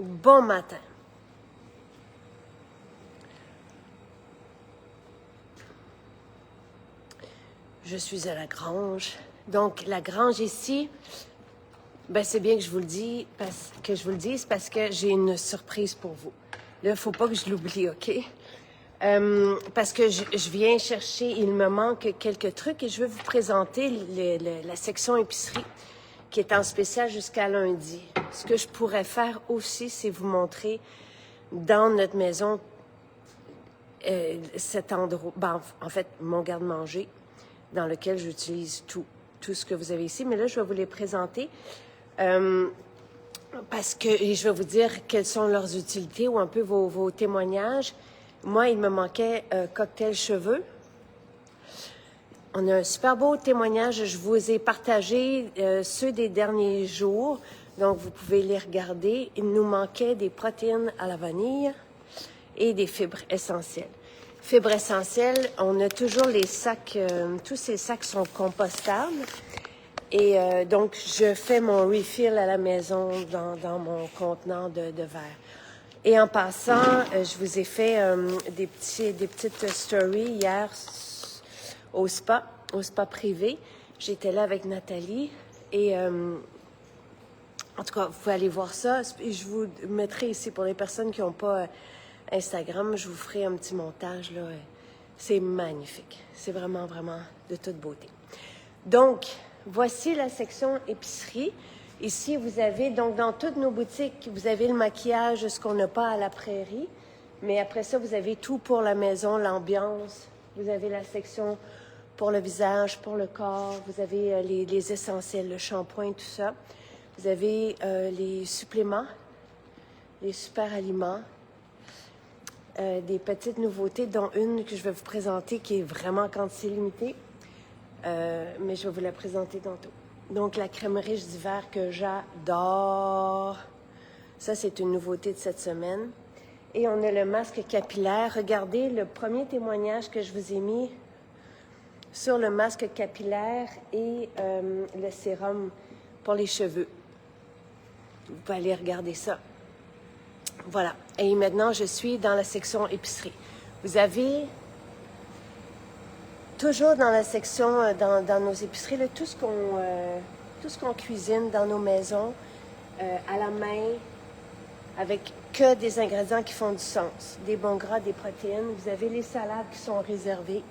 Bon matin. Je suis à la grange. Donc, la grange ici, ben c'est bien que je vous le dise parce que j'ai une surprise pour vous. Là, il ne faut pas que je l'oublie, OK? Parce que je viens chercher, il me manque quelques trucs et je vais vous présenter la section épicerie qui est en spécial jusqu'à lundi. Ce que je pourrais faire aussi, c'est vous montrer dans notre maison cet endroit, ben, en fait, mon garde-manger dans lequel j'utilise tout ce que vous avez ici. Mais là, je vais vous les présenter parce que et je vais vous dire quelles sont leurs utilités ou un peu vos témoignages. Moi, il me manquait cocktail cheveux. On a un super beau témoignage. Je vous ai partagé ceux des derniers jours. Donc, vous pouvez les regarder. Il nous manquait des protéines à la vanille et des fibres essentielles. Fibres essentielles, on a toujours les sacs, tous ces sacs sont compostables. Et donc, je fais mon refill à la maison dans mon contenant de verre. Et en passant, je vous ai fait des petites stories hier au spa privé. J'étais là avec Nathalie et en tout cas, vous pouvez aller voir ça. Et je vous mettrai ici pour les personnes qui n'ont pas Instagram, je vous ferai un petit montage là. C'est magnifique. C'est vraiment, vraiment de toute beauté. Donc, voici la section épicerie. Ici, vous avez, donc dans toutes nos boutiques, vous avez le maquillage, ce qu'on n'a pas à la prairie. Mais après ça, vous avez tout pour la maison, l'ambiance. Vous avez la section pour le visage, pour le corps. Vous avez les essentiels, le shampoing, tout ça. Vous avez les suppléments, les super aliments. Des petites nouveautés, dont une que je vais vous présenter qui est vraiment en quantité limitée. Mais je vais vous la présenter tantôt. Donc, la crème riche d'hiver que j'adore. Ça, c'est une nouveauté de cette semaine. Et on a le masque capillaire. Regardez le premier témoignage que je vous ai mis sur le masque capillaire et le sérum pour les cheveux. Vous pouvez aller regarder ça. Voilà. Et maintenant, je suis dans la section épicerie. Vous avez toujours dans la section, dans nos épiceries, là, tout ce qu'on cuisine dans nos maisons, à la main, avec que des ingrédients qui font du sens. Des bons gras, des protéines. Vous avez les salades qui sont réservées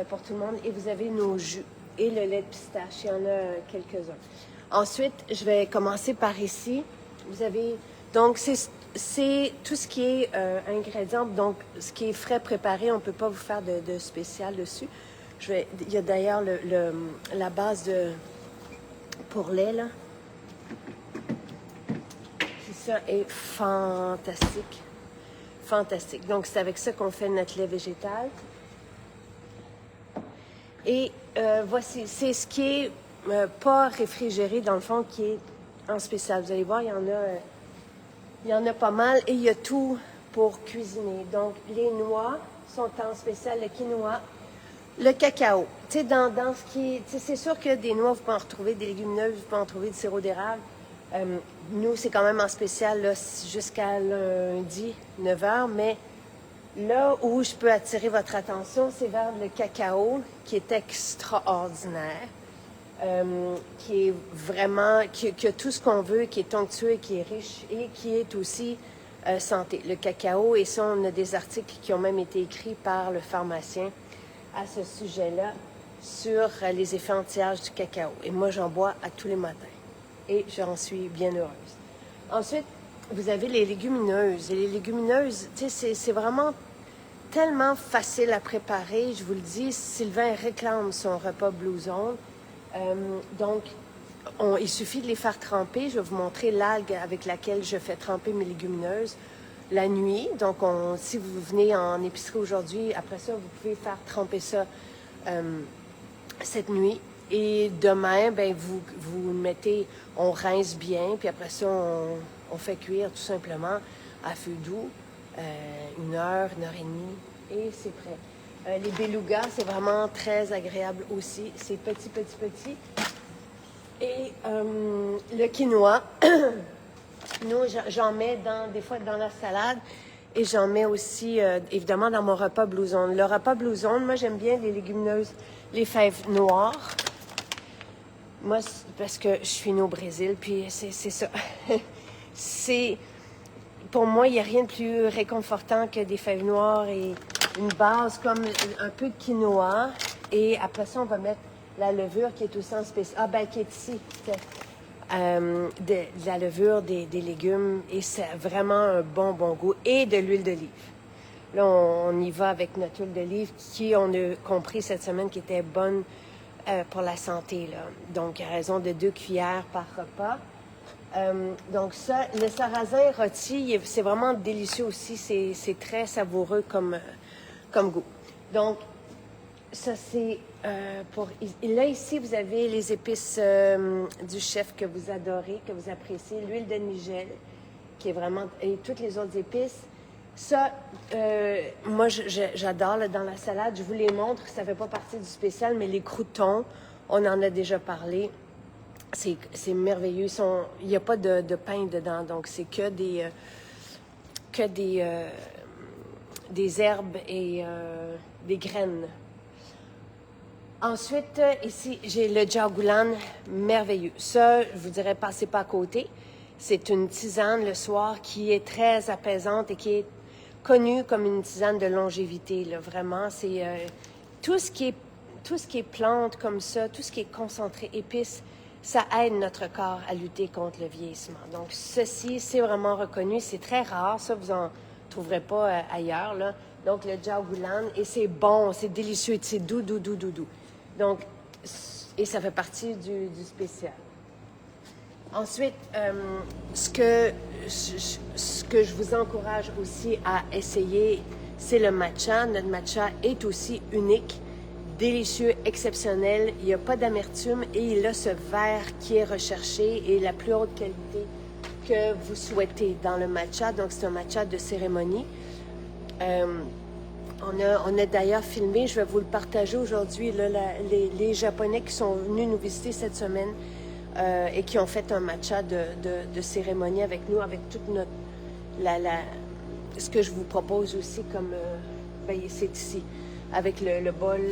pour tout le monde. Et vous avez nos jus et le lait de pistache. Il y en a quelques-uns. Ensuite, je vais commencer par ici. Vous avez... Donc, c'est tout ce qui est ingrédients, donc ce qui est frais préparé, on ne peut pas vous faire de spécial dessus. Il y a d'ailleurs la base pour lait, là. Ça est fantastique. Fantastique. Donc, c'est avec ça qu'on fait notre lait végétal. Et voici, c'est ce qui est pas réfrigéré, dans le fond, qui est en spécial. Vous allez voir, il y en a pas mal et il y a tout pour cuisiner. Donc, les noix sont en spécial, le quinoa, le cacao. Tu sais, dans ce qui est... C'est sûr que des noix, vous pouvez en retrouver, des légumineuses, vous pouvez en trouver du sirop d'érable. Nous, c'est quand même en spécial jusqu'à lundi, 9h, mais là où je peux attirer votre attention, c'est vers le cacao, qui est extraordinaire. Qui est vraiment, qui a tout ce qu'on veut, qui est onctueux, qui est riche et qui est aussi santé. Le cacao, et ça, on a des articles qui ont même été écrits par le pharmacien à ce sujet-là sur les effets anti-âge du cacao. Et moi, j'en bois à tous les matins et j'en suis bien heureuse. Ensuite, vous avez les légumineuses. Et les légumineuses, tu sais, c'est vraiment tellement facile à préparer. Je vous le dis, Sylvain réclame son repas Blue Zone. Donc, il suffit de les faire tremper. Je vais vous montrer l'algue avec laquelle je fais tremper mes légumineuses la nuit. Donc, si vous venez en épicerie aujourd'hui, après ça, vous pouvez faire tremper ça cette nuit. Et demain, ben, vous mettez, on rince bien, puis après ça, on fait cuire tout simplement à feu doux, 1 heure, 1 heure et demie, et c'est prêt. Les belugas, c'est vraiment très agréable aussi. C'est petit, petit, petit. Et le quinoa, Nous, j'en mets des fois dans la salade et j'en mets aussi, évidemment, dans mon repas Blue Zone. Le repas Blue Zone, moi, j'aime bien les légumineuses, les fèves noires. Moi, parce que je suis née au Brésil, puis c'est ça. Pour moi, il n'y a rien de plus réconfortant que des fèves noires et une base comme un peu de quinoa. Et après ça, on va mettre la levure qui est aussi en spécial. Ah, ben, qui est ici. De la levure, des légumes. Et c'est vraiment un bon goût. Et de l'huile d'olive. Là, on y va avec notre huile d'olive qui, on a compris cette semaine, qui était bonne pour la santé. Là. Donc, à raison de 2 cuillères par repas. Donc ça, le sarrasin rôti, c'est vraiment délicieux aussi. C'est très savoureux comme goût. Donc, ça c'est pour... Là, ici, vous avez les épices du chef que vous adorez, que vous appréciez. L'huile de nigel, qui est vraiment... Et toutes les autres épices. Ça, moi, j'adore là, dans la salade. Je vous les montre. Ça ne fait pas partie du spécial, mais les croûtons, on en a déjà parlé. C'est merveilleux. Il n'y a pas de pain dedans, donc c'est que des herbes et des graines. Ensuite, ici, j'ai le jagulan merveilleux. Ça, je vous dirais, passez pas à côté. C'est une tisane le soir qui est très apaisante et qui est connue comme une tisane de longévité. Là. Vraiment, c'est tout ce qui est plante comme ça, tout ce qui est concentré, épices, ça aide notre corps à lutter contre le vieillissement. Donc, ceci, c'est vraiment reconnu. C'est très rare. Ça, vous en trouverez pas ailleurs. Là. Donc, le jagulan, et c'est bon, c'est délicieux, c'est doux. Donc, et ça fait partie du spécial. Ensuite, ce que je vous encourage aussi à essayer, c'est le matcha. Notre matcha est aussi unique. Délicieux, exceptionnel, il n'y a pas d'amertume et il a ce vert qui est recherché et la plus haute qualité que vous souhaitez dans le matcha. Donc, c'est un matcha de cérémonie. On a d'ailleurs filmé, je vais vous le partager aujourd'hui, là, les Japonais qui sont venus nous visiter cette semaine et qui ont fait un matcha de cérémonie avec nous, avec toute notre... ce que je vous propose aussi comme... c'est ici, avec le bol...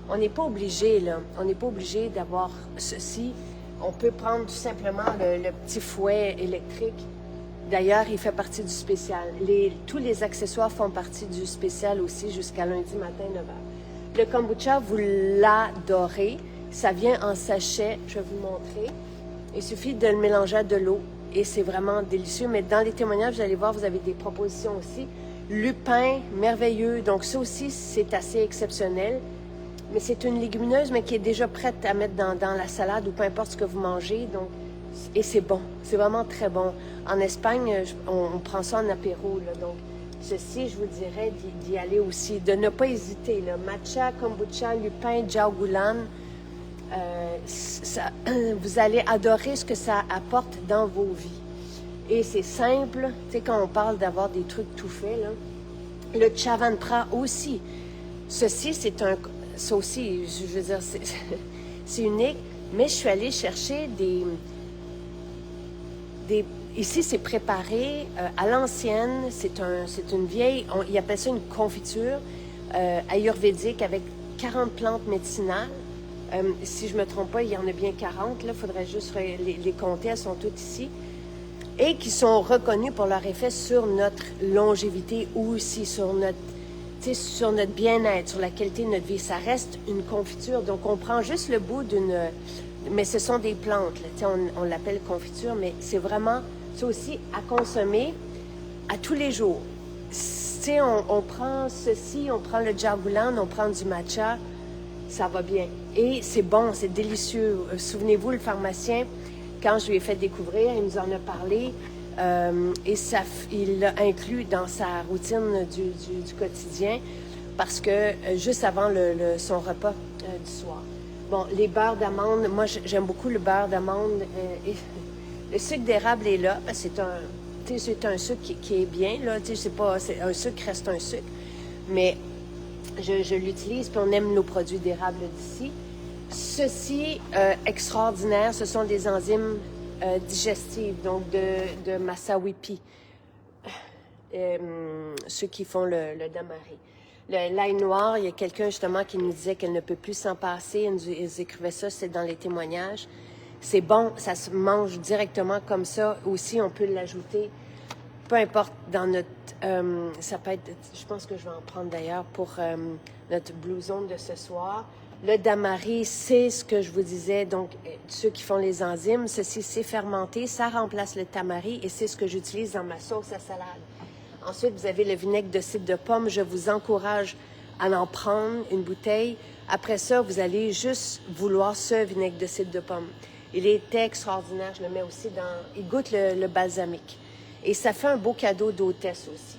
On n'est pas obligé, là. On n'est pas obligé d'avoir ceci. On peut prendre tout simplement le petit fouet électrique. D'ailleurs, il fait partie du spécial. Tous les accessoires font partie du spécial aussi jusqu'à lundi matin, 9h. Le kombucha, vous l'adorez. Ça vient en sachet. Je vais vous montrer. Il suffit de le mélanger à de l'eau et c'est vraiment délicieux. Mais dans les témoignages, vous allez voir, vous avez des propositions aussi. Lupin, merveilleux. Donc, ça aussi, c'est assez exceptionnel. Mais c'est une légumineuse, mais qui est déjà prête à mettre dans la salade ou peu importe ce que vous mangez. Donc, et c'est bon. C'est vraiment très bon. En Espagne, on prend ça en apéro. Là, donc, ceci, je vous dirais d'y aller aussi. De ne pas hésiter. Là. Matcha, kombucha, lupin, jagulan. Vous allez adorer ce que ça apporte dans vos vies. Et c'est simple, tu sais, quand on parle d'avoir des trucs tout faits, là. Le chavanpra aussi. Ceci, ça aussi, je veux dire, c'est unique. Mais je suis allée chercher ici, c'est préparé à l'ancienne. C'est une vieille, ils appellent ça une confiture ayurvédique avec 40 plantes médicinales. Si je ne me trompe pas, il y en a bien 40. Il faudrait juste les compter. Elles sont toutes ici. Et qui sont reconnus pour leur effet sur notre longévité ou aussi sur notre bien-être, sur la qualité de notre vie. Ça reste une confiture. Donc, on prend juste le bout mais ce sont des plantes. Là, on l'appelle confiture, mais c'est vraiment, ça aussi, à consommer à tous les jours. On prend ceci, on prend le jagulan, on prend du matcha, ça va bien. Et c'est bon, c'est délicieux. Souvenez-vous, le pharmacien, quand je lui ai fait découvrir, il nous en a parlé et il l'a inclus dans sa routine du quotidien parce que juste avant son repas du soir. Bon, les beurres d'amande, moi j'aime beaucoup le beurre d'amande. Et le sucre d'érable est là, c'est un sucre qui est bien, là, un sucre reste un sucre, mais je l'utilise, puis on aime nos produits d'érable d'ici. Ceci, extraordinaire, ce sont des enzymes digestive, donc de Masawipi, ceux qui font le damari. L'ail noir, il y a quelqu'un justement qui nous disait qu'elle ne peut plus s'en passer. Ils écrivaient ça, c'est dans les témoignages. C'est bon, ça se mange directement comme ça. Aussi, on peut l'ajouter, peu importe, dans notre... ça peut être... Je pense que je vais en prendre d'ailleurs pour notre blouson de ce soir. Le damari, c'est ce que je vous disais, donc ceux qui font les enzymes, ceci c'est fermenté, ça remplace le tamari et c'est ce que j'utilise dans ma sauce à salade. Ensuite, vous avez le vinaigre de cidre de pomme. Je vous encourage à en prendre une bouteille. Après ça, vous allez juste vouloir ce vinaigre de cidre de pomme. Il est extraordinaire. Je le mets aussi dans... Il goûte le balsamique. Et ça fait un beau cadeau d'hôtesse aussi.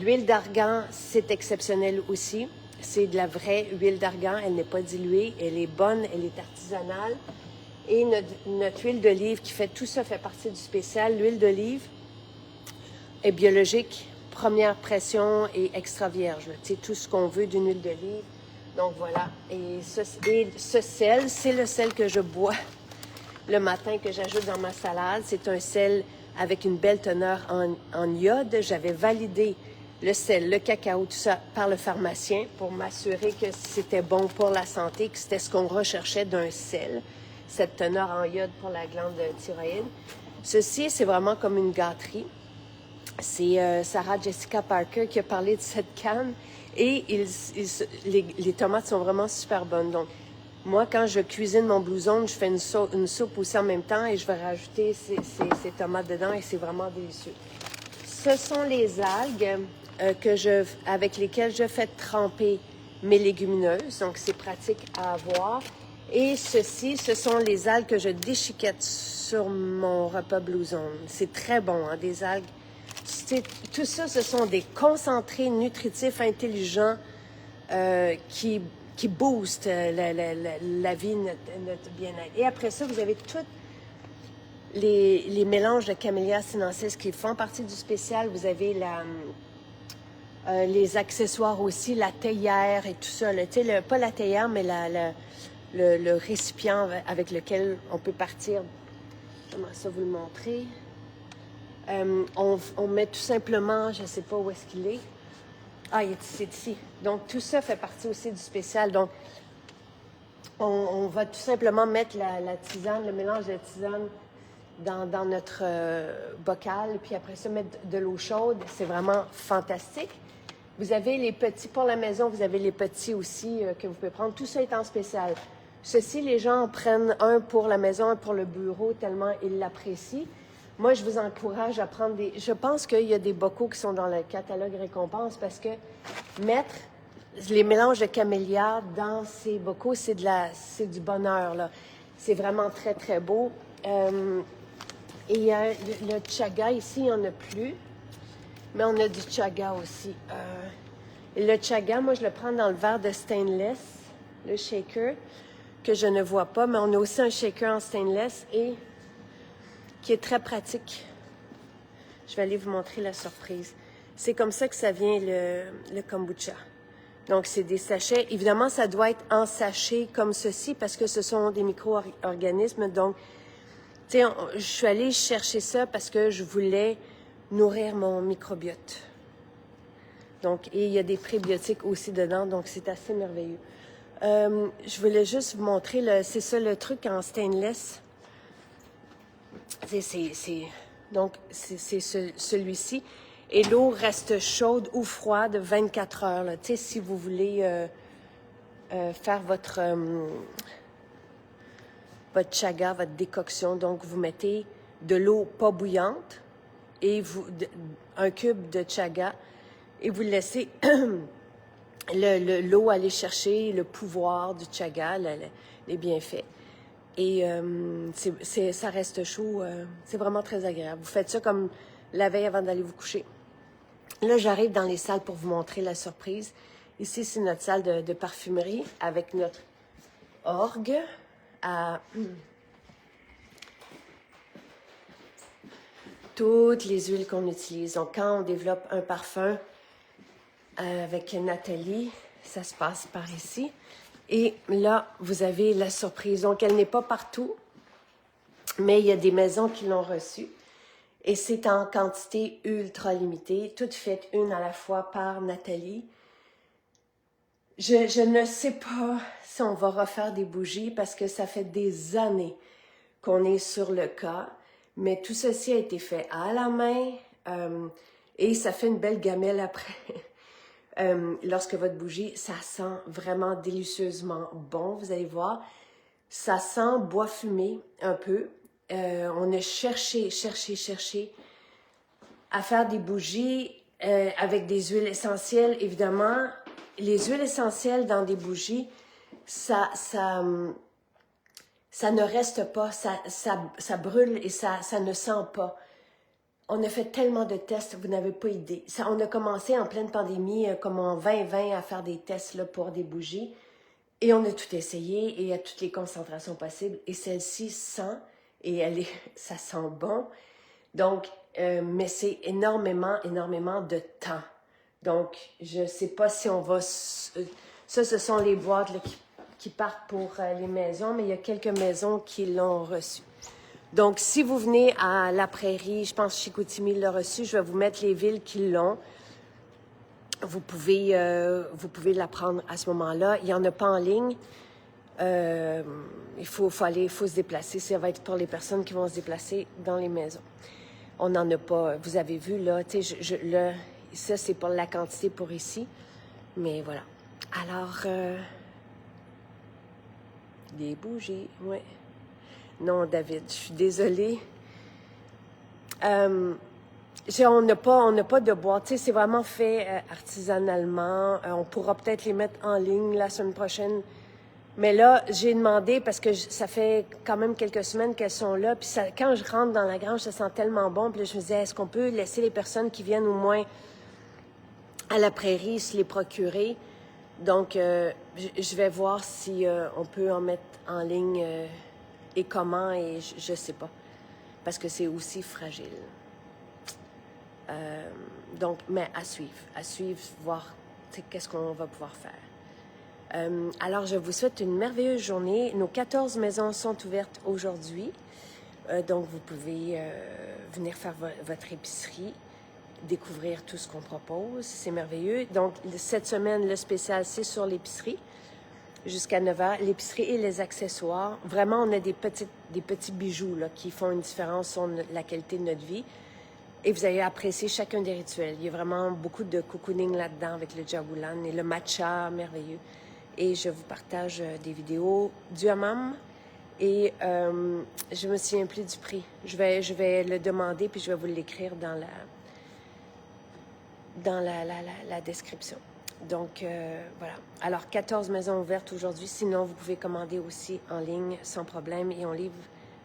L'huile d'argan, c'est exceptionnel aussi. C'est de la vraie huile d'argan. Elle n'est pas diluée. Elle est bonne. Elle est artisanale. Et notre huile d'olive qui fait... Tout ça fait partie du spécial. L'huile d'olive est biologique, première pression et extra vierge. Tu sais, tout ce qu'on veut d'une huile d'olive. Donc voilà. Et ce sel, c'est le sel que je bois le matin, que j'ajoute dans ma salade. C'est un sel avec une belle teneur en iode. J'avais validé le sel, le cacao, tout ça par le pharmacien pour m'assurer que c'était bon pour la santé, que c'était ce qu'on recherchait d'un sel, cette teneur en iode pour la glande thyroïde. Ceci, c'est vraiment comme une gâterie. C'est Sarah Jessica Parker qui a parlé de cette canne et les tomates sont vraiment super bonnes. Donc, moi, quand je cuisine mon blouson, je fais une soupe aussi en même temps et je vais rajouter ces tomates dedans et c'est vraiment délicieux. Ce sont les algues avec lesquelles je fais tremper mes légumineuses. Donc, c'est pratique à avoir. Et ceci, ce sont les algues que je déchiquette sur mon repas blouson. C'est très bon, hein, des algues. Tout ça, ce sont des concentrés nutritifs intelligents qui boostent la vie, notre bien-être. Et après ça, vous avez tous les mélanges de camellia sinensis qui font partie du spécial. Vous avez les accessoires aussi, la théière et tout ça. Pas la théière, mais le récipient avec lequel on peut partir. Comment ça vous le montrer? On met tout simplement, je ne sais pas où est-ce qu'il est. Ah, c'est ici. Donc, tout ça fait partie aussi du spécial. Donc, on va tout simplement mettre la tisane, le mélange de tisane dans notre bocal. Puis après ça, mettre de l'eau chaude. C'est vraiment fantastique. Vous avez les petits, pour la maison, vous avez les petits aussi que vous pouvez prendre. Tout ça est en spécial. Ceci, les gens en prennent un pour la maison, un pour le bureau, tellement ils l'apprécient. Moi, je vous encourage à prendre des... Je pense qu'il y a des bocaux qui sont dans le catalogue récompense parce que mettre les mélanges de camélia dans ces bocaux, c'est du bonheur, là. C'est vraiment très, très beau. Et le chaga, ici, il n'y en a plus. Mais on a du chaga aussi. Et le chaga, moi, je le prends dans le verre de stainless, le shaker, que je ne vois pas. Mais on a aussi un shaker en stainless et... qui est très pratique. Je vais aller vous montrer la surprise. C'est comme ça que ça vient le kombucha. Donc, c'est des sachets. Évidemment, ça doit être en sachet comme ceci parce que ce sont des micro-organismes. Donc, tu sais, je suis allée chercher ça parce que je voulais nourrir mon microbiote. Donc, et il y a des prébiotiques aussi dedans, donc c'est assez merveilleux. Je voulais juste vous montrer, c'est ça le truc en stainless. Donc, c'est celui-ci. Et l'eau reste chaude ou froide 24 heures. Là. Tu sais, si vous voulez faire votre chaga, votre décoction, donc vous mettez de l'eau pas bouillante et un cube de chaga et vous laissez l'eau aller chercher le pouvoir du chaga, les bienfaits. Et ça reste chaud. C'est vraiment très agréable. Vous faites ça comme la veille avant d'aller vous coucher. Là, j'arrive dans les salles pour vous montrer la surprise. Ici, c'est notre salle de parfumerie avec notre orgue à toutes les huiles qu'on utilise. Donc, quand on développe un parfum avec Nathalie, ça se passe par ici. Et là, vous avez la surprise. Donc, elle n'est pas partout. Mais il y a des maisons qui l'ont reçu. Et c'est en quantité ultra limitée, toutes faites une à la fois par Nathalie. Je ne sais pas si on va refaire des bougies parce que ça fait des années qu'on est sur le cas. Mais tout ceci a été fait à la main et ça fait une belle gamelle après. Lorsque votre bougie, ça sent vraiment délicieusement bon, vous allez voir. Ça sent bois fumé un peu. On a cherché à faire des bougies avec des huiles essentielles. Évidemment, les huiles essentielles dans des bougies, ça ne reste pas, ça brûle et ça ne sent pas. On a fait tellement de tests, vous n'avez pas idée. On a commencé en pleine pandémie, comme en 2020, à faire des tests là, pour des bougies. Et on a tout essayé et à toutes les concentrations possibles. Et celle-ci sent, et ça sent bon. Donc, mais c'est énormément de temps. Donc, je ne sais pas si on va... Ça, ce sont les boîtes là, qui partent pour les maisons, mais il y a quelques maisons qui l'ont reçu. Donc, si vous venez à La Prairie, je pense que Chicoutimi l'a reçu, je vais vous mettre les villes qui l'ont. Vous pouvez la prendre à ce moment-là. Il n'y en a pas en ligne. Il faut se déplacer. Ça va être pour les personnes qui vont se déplacer dans les maisons. On n'en a pas. Vous avez vu, là, tu sais, ça, c'est pour la quantité pour ici. Mais voilà. Alors, des bougies, oui. Non, David, je suis désolée. On n'a pas de boîte. Tu sais, c'est vraiment fait artisanalement. On pourra peut-être les mettre en ligne la semaine prochaine. Mais là, j'ai demandé, parce que ça fait quand même quelques semaines qu'elles sont là, puis quand je rentre dans la grange, ça sent tellement bon. Puis là, je me disais, est-ce qu'on peut laisser les personnes qui viennent au moins à La Prairie se les procurer? Donc, je vais voir si on peut en mettre en ligne et comment, et je sais pas. Parce que c'est aussi fragile. Donc, mais à suivre, voir qu'est-ce qu'on va pouvoir faire. Alors, je vous souhaite une merveilleuse journée. Nos 14 maisons sont ouvertes aujourd'hui. Donc, vous pouvez venir faire votre épicerie, découvrir tout ce qu'on propose. C'est merveilleux. Donc, cette semaine, le spécial, c'est sur l'épicerie jusqu'à 9 h. L'épicerie et les accessoires. Vraiment, on a des petits bijoux là, qui font une différence sur la qualité de notre vie. Et vous allez apprécier chacun des rituels. Il y a vraiment beaucoup de cocooning là-dedans avec le jagulan et le matcha merveilleux. Et je vous partage des vidéos du hammam. Et je me souviens plus du prix. Je vais le demander puis je vais vous l'écrire dans la description. Donc, voilà. Alors, 14 maisons ouvertes aujourd'hui. Sinon, vous pouvez commander aussi en ligne sans problème. Et on livre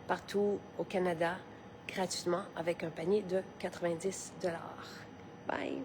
partout au Canada gratuitement avec un panier de 90 $. Bye!